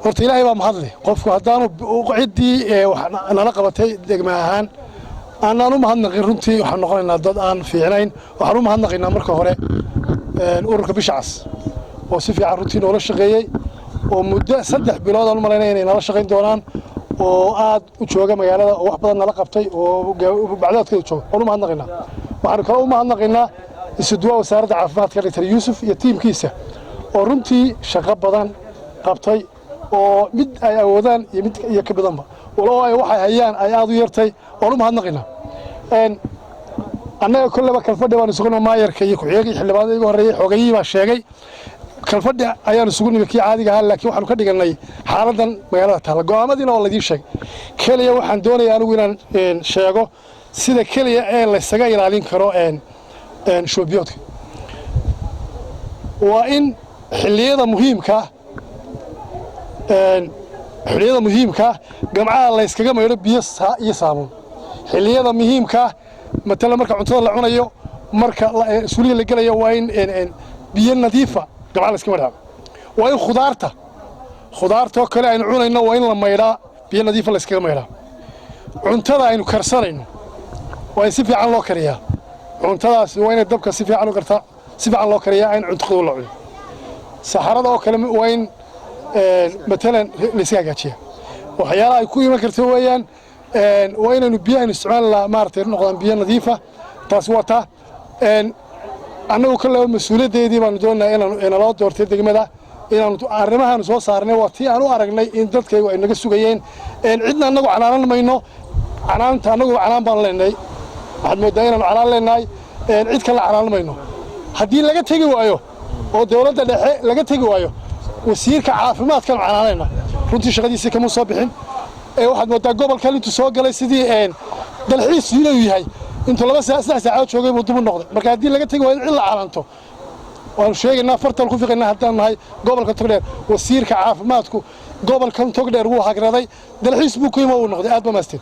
horta ilaahay baa mahadle qofku haddaanu ciddii nala qabatay degma ahaan aanaan u mahadnaqin runtii waxaan noqonaynaa dad aan fiicnayn waxaan u mahadnaqaynaa marka hore ururka bisha cas oo si fiican runtii noola shaqeeyey oo muddo 3 bilood aan u malaynaya inay nala shaqayn doonaan oo aad u jooga magaalada oo wax badan nala qabtay oo bacdaadkeeda jooga waan u mahadnaqaynaa waxaan kale u mahadnaqaynaa isuduwa wasaaradda caafimaadka Dr. Yuusuf iyo tiimkiisa oo runtii shaqo badan qabtay oo mid ay awoodaan iyo mid iyo ka badanba walaa ay waxay hayaan ay aad u yartay oo u mahadnaqina annaga kullaba kalfadhi waan isugu maayarka iyo ku-xigeenka xildhibaanada igu horeeyay xoogayii baa sheegay kalfadhi ayaan isugu nimid kii caadiga ahaa laakiin waxaan ka dhiganay xaaladan magaalada taala go'aamadina oo la idin sheegay kaliya waxaan doonayaa anigu inaan sheego sida kaliya ee la isaga ilaalin karo shoobiyoodka waa in xilliyada muhiimka gamcaha la iskaga maydho biyo iyo saabuun xilliyada muhiimka matala marka cuntada la cunayo marka suuliga la galayo waa in biyo nadiifa gamcaha la iska maydhaa waa in khudaarta kale aynu cunayno waa in la maydhaa biyo nadiifa la iskaga maydhaa cuntada aynu karsanayno waa in si fiican loo kariyaa cuntadaas waa in dabka si fiican u kartaa si fiican loo kariyaa in cunto qabow la cuno saxarada oo kale waa in مثلا لسه جاتشيا وحياة يكون يمكن سويان وين نبيع نستعمل مارتين نقدم بيئة نظيفة تصوتها أنا وكل مسؤولية دي ما ندون إن الله دورتي دقيمة إن أرمها نسوا صارنا وقتي أنا أرجعني إن دتك وإن نجسوا جايين إن عدنا نجوا على ما إنه عنان تنجوا على بالنا بعد مدينا على لنا عد كلا على ما إنه هدي لقيت تيجي وياه ودولة لقيت تيجي وياه wasiirka caafimaadka macnaanayna runtii shaqadiisa kama soo bixin waxaad moodaa gobolka intuu soo galay sidii dalxiis inuu yahay intuu 2 saacadood joogay buu dib u noqday marka hadii laga tago in la caalanto waan sheegaynaa fartal ku fiqinaa haddaan nahay gobolka Togdheer wasiirka caafimaadku gobolkan Togdheer wuu hagraday dalxiis buu ku yimid uu noqday aad ba maastin